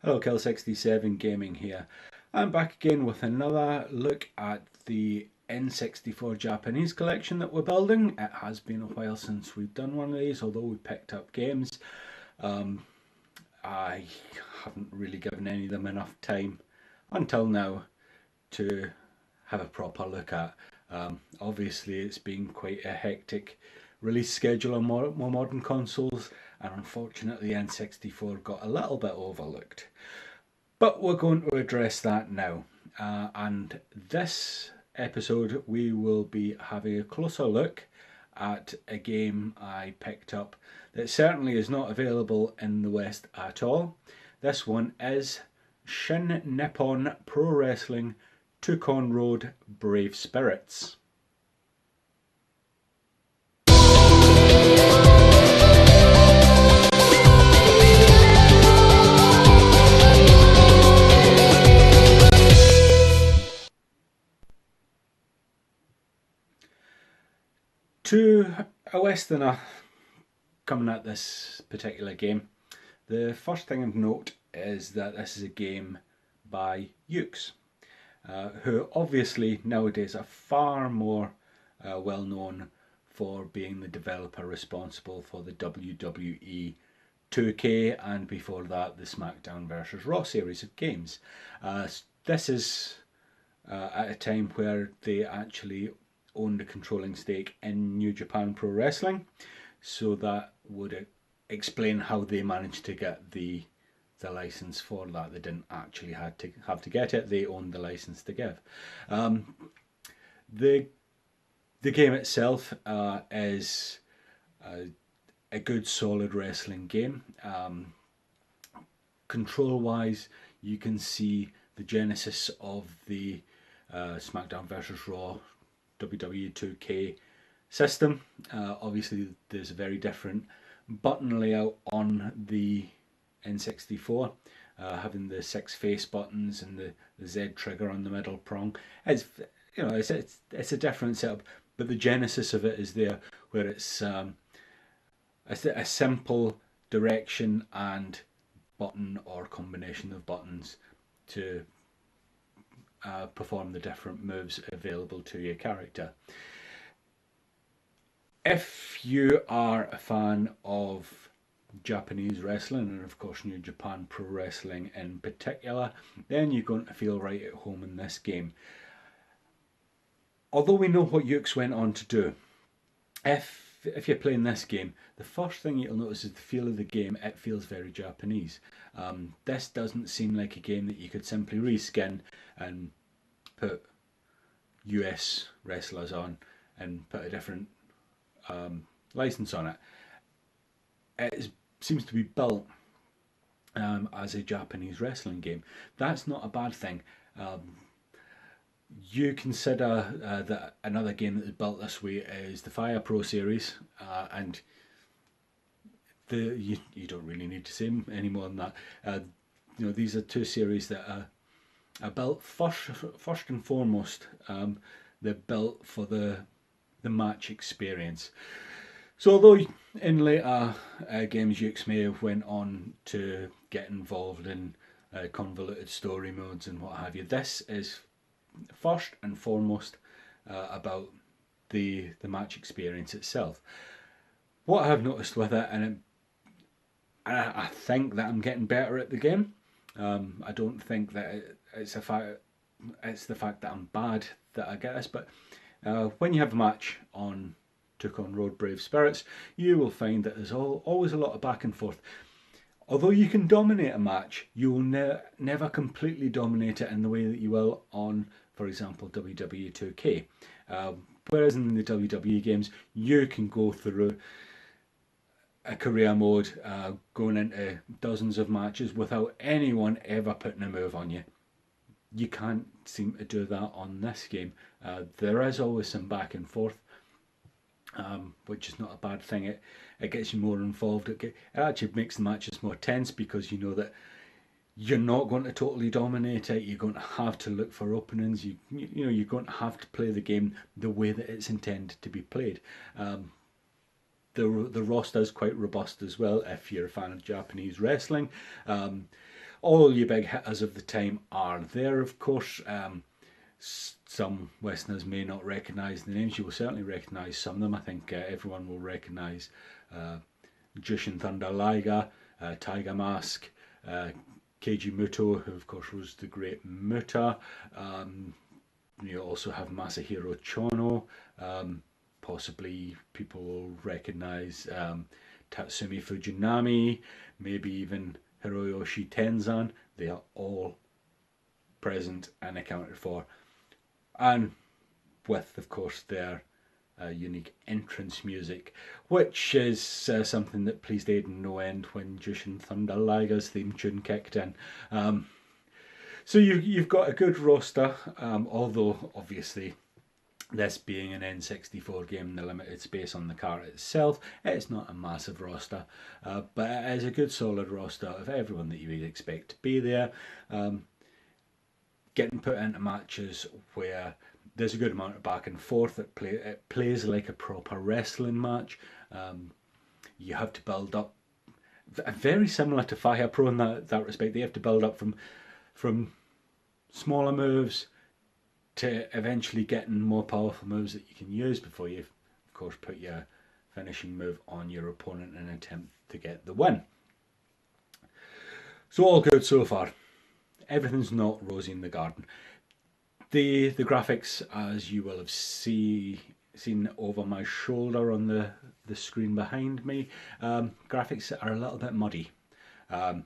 Hello, Kill67 Gaming here. I'm back again with another look at the N64 Japanese collection that we're building. It has been a while since we've done one of these, although we picked up games. I haven't really given any of them enough time until now to have a proper look at. Obviously, it's been quite a hectic release schedule on more modern consoles, and unfortunately, N64 got a little bit overlooked. But we're going to address that now. And this episode, we will be having a closer look at a game I picked up that certainly is not available in the West at all. This one is Shin Nippon Pro Wrestling Tohkon Road Brave Spirits. To a Westerner coming at this particular game, the first thing of note is that this is a game by Yuke's, who obviously nowadays are far more well known for being the developer responsible for the WWE 2K and before that the SmackDown vs Raw series of games. This is at a time where they actually owned a controlling stake in New Japan Pro Wrestling, so that would explain how they managed to get the license for that. They didn't actually have to get it; they owned the license to give. The game itself is a good, solid wrestling game. Control wise, you can see the genesis of the SmackDown vs Raw WWE 2K system. Obviously, there's a very different button layout on the N64, having the 6 face buttons and the Z trigger on the middle prong. It's a different setup, but the genesis of it is there, where it's a simple direction and button or combination of buttons to perform the different moves available to your character. If you are a fan of Japanese wrestling, and of course New Japan Pro Wrestling in particular, then you're going to feel right at home in this game. Although we know what Yuke's went on to do, if you're playing this game, the first thing you'll notice is the feel of the game. It feels very Japanese. This doesn't seem like a game that you could simply reskin and put US wrestlers on and put a different license on it. It seems to be built as a Japanese wrestling game. That's not a bad thing. You consider that another game that is built this way is the Fire Pro series, and you don't really need to say any more than that. These are two series that are built first and foremost. They're built for the match experience. So although in later games Yuke's may have went on to get involved in convoluted story modes and what have you, this is first and foremost about the match experience itself. What I have noticed with it, and I think that I'm getting better at the game. I don't think that it's the fact that I'm bad that I get this, but when you have a match on Tohkon Road Brave Spirits, you will find that there's always a lot of back and forth. Although you can dominate a match, you will never completely dominate it in the way that you will on, for example, WWE 2K. Whereas in the WWE games, you can go through a career mode, going into dozens of matches without anyone ever putting a move on you. You can't seem to do that on this game. There is always some back and forth, which is not a bad thing. It gets you more involved. It actually makes the matches more tense because you know that you're not going to totally dominate it. You're going to have to look for openings. You're going to have to play the game the way that it's intended to be played. The roster is quite robust as well if you're a fan of Japanese wrestling. All your big hitters of the time are there, of course. Some Westerners may not recognise the names. You will certainly recognise some of them. I think everyone will recognise Jushin Thunder Liger, Tiger Mask, Keiji Muto, who of course was the great Muta. You also have Masahiro Chono. Possibly people will recognise Tatsumi Fujinami, maybe even Hiroyoshi Tenzan. They are all present and accounted for. And with, of course, their unique entrance music, which is something that pleased Aidan no end when Jushin Thunder Liger's theme tune kicked in. So you've got a good roster, although obviously this being an N64 game, the limited space on the cart itself, it's not a massive roster, but it is a good solid roster of everyone that you would expect to be there. Getting put into matches where there's a good amount of back and forth. It plays like a proper wrestling match. You have to build up, very similar to Fire Pro in that respect. They have to build up from smaller moves to eventually getting more powerful moves that you can use before you, of course, put your finishing move on your opponent in an attempt to get the win. So all good so far. Everything's not rosy in the garden. The graphics, as you will have seen over my shoulder on the screen behind me, graphics are a little bit muddy. I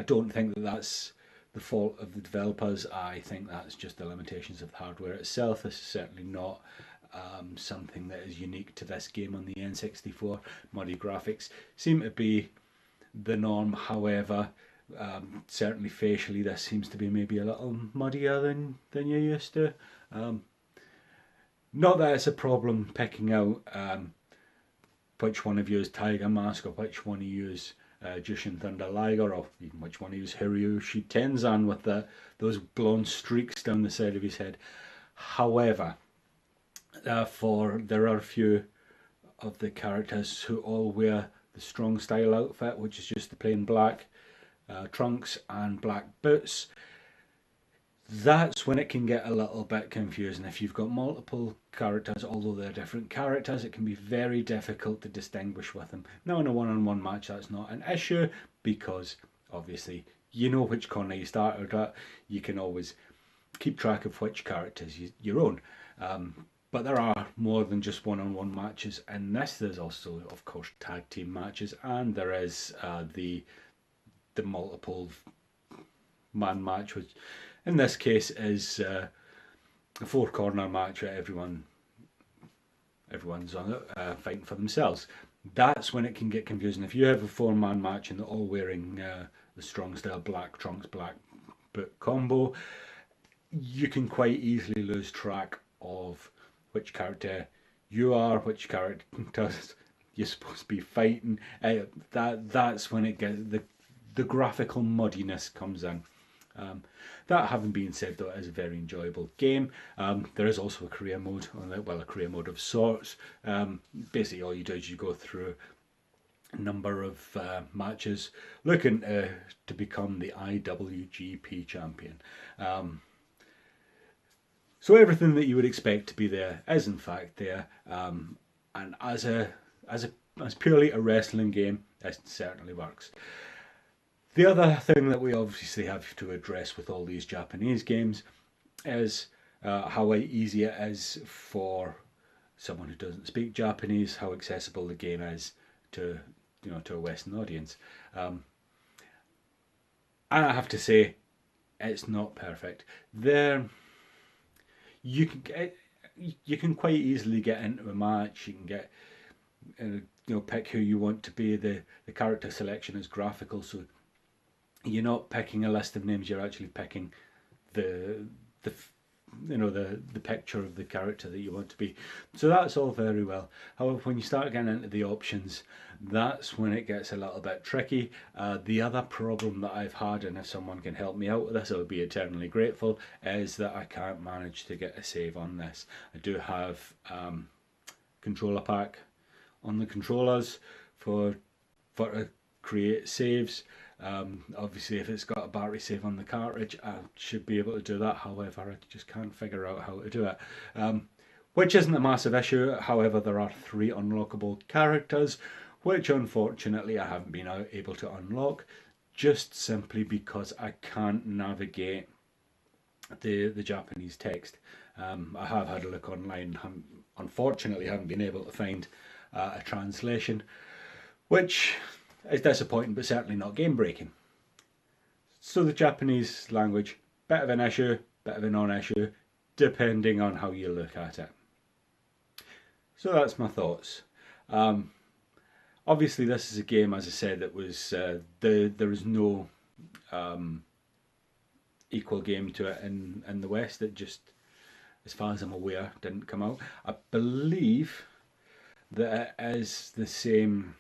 don't think that's the fault of the developers. I think that's just the limitations of the hardware itself. This is certainly not something that is unique to this game on the N64. Muddy graphics seem to be the norm. However, certainly facially this seems to be maybe a little muddier than you're used to. Not that it's a problem picking out which one of you is Tiger Mask or which one of you is Jushin Thunder Liger, or even which one of you is Hiroyoshi Tenzan with those blonde streaks down the side of his head. However, there are a few of the characters who all wear the strong style outfit, which is just the plain black trunks and black boots. That's when it can get a little bit confusing. If you've got multiple characters, although they're different characters, it can be very difficult to distinguish with them. Now in a one-on-one match that's not an issue, because obviously you know which corner you started at. You can always keep track of which characters you own. But there are more than just one-on-one matches in this. There's also, of course, tag team matches, and there is the multiple man match, which in this case is a four-corner match where everyone's on it, fighting for themselves. That's when it can get confusing. If you have a four-man match and they're all wearing the strong style black trunks, black boot combo, you can quite easily lose track of which character you are, which characters you're supposed to be fighting. That's when it gets the graphical muddiness comes in. That having been said, though, it is a very enjoyable game. There is also a career mode, a career mode of sorts. Basically, all you do is you go through a number of matches looking to become the IWGP champion. So everything that you would expect to be there is in fact there, and as purely a wrestling game, it certainly works. The other thing that we obviously have to address with all these Japanese games is how easy it is for someone who doesn't speak Japanese, how accessible the game is to a Western audience. And I have to say, it's not perfect. You can quite easily get into a match. You can get pick who you want to be. The character selection is graphical, so you're not picking a list of names. You're actually picking the picture of the character that you want to be. So that's all very well. However, when you start getting into the options, that's when it gets a little bit tricky. The other problem that I've had, and if someone can help me out with this, I would be eternally grateful, is that I can't manage to get a save on this. I do have controller pack on the controllers for a create saves. Obviously, if it's got a battery save on the cartridge, I should be able to do that. However, I just can't figure out how to do it. Which isn't a massive issue. However, there are 3 unlockable characters, which unfortunately I haven't been able to unlock, just simply because I can't navigate the Japanese text. I have had a look online. Unfortunately, haven't been able to find a translation, which is disappointing, but certainly not game breaking. So the Japanese language, bit of an issue, bit of a non-issue, depending on how you look at it. So that's my thoughts. Obviously, this is a game, as I said, that was there is no equal game to it in the West. It just, as far as I'm aware, didn't come out. I believe that it is the same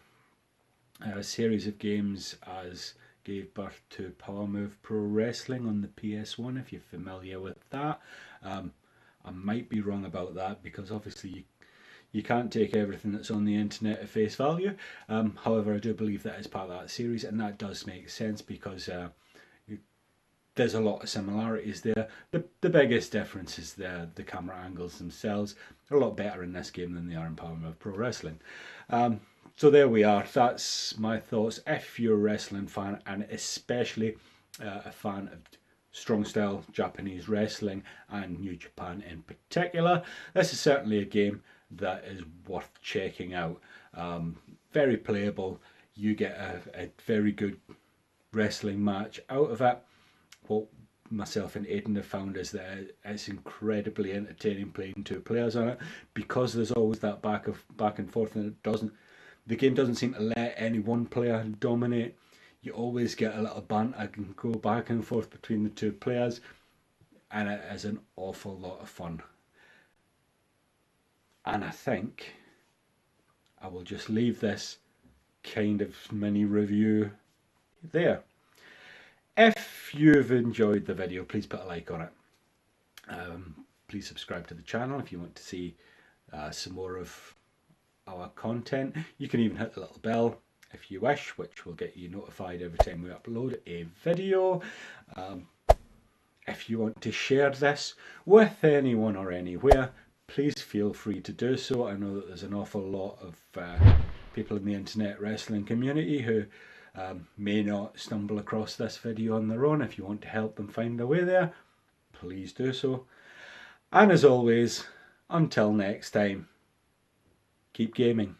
series of games as gave birth to Power Move Pro Wrestling on the PS1, if you're familiar with that. I might be wrong about that, because obviously you can't take everything that's on the internet at face value. However, I do believe that is part of that series, and that does make sense because there's a lot of similarities there. The biggest difference is the camera angles themselves are a lot better in this game than they are in Power Move Pro Wrestling. So there we are. That's my thoughts. If you're a wrestling fan, and especially a fan of strong style Japanese wrestling and New Japan in particular, this is certainly a game that is worth checking out. Very playable. You get a very good wrestling match out of it. What myself and Aidan have found is that it's incredibly entertaining playing 2 players on it, because there's always that back and forth, and the game doesn't seem to let any one player dominate. You always get a little banter and go back and forth between the 2 players, and it is an awful lot of fun. And I think I will just leave this kind of mini review there. If you've enjoyed the video, please put a like on it. Please subscribe to the channel if you want to see some more of our content. You can even hit the little bell if you wish, which will get you notified every time we upload a video. If you want to share this with anyone or anywhere, please feel free to do so. I know that there's an awful lot of people in the internet wrestling community who may not stumble across this video on their own. If you want to help them find a way there, please do so. And as always, until next time, keep gaming.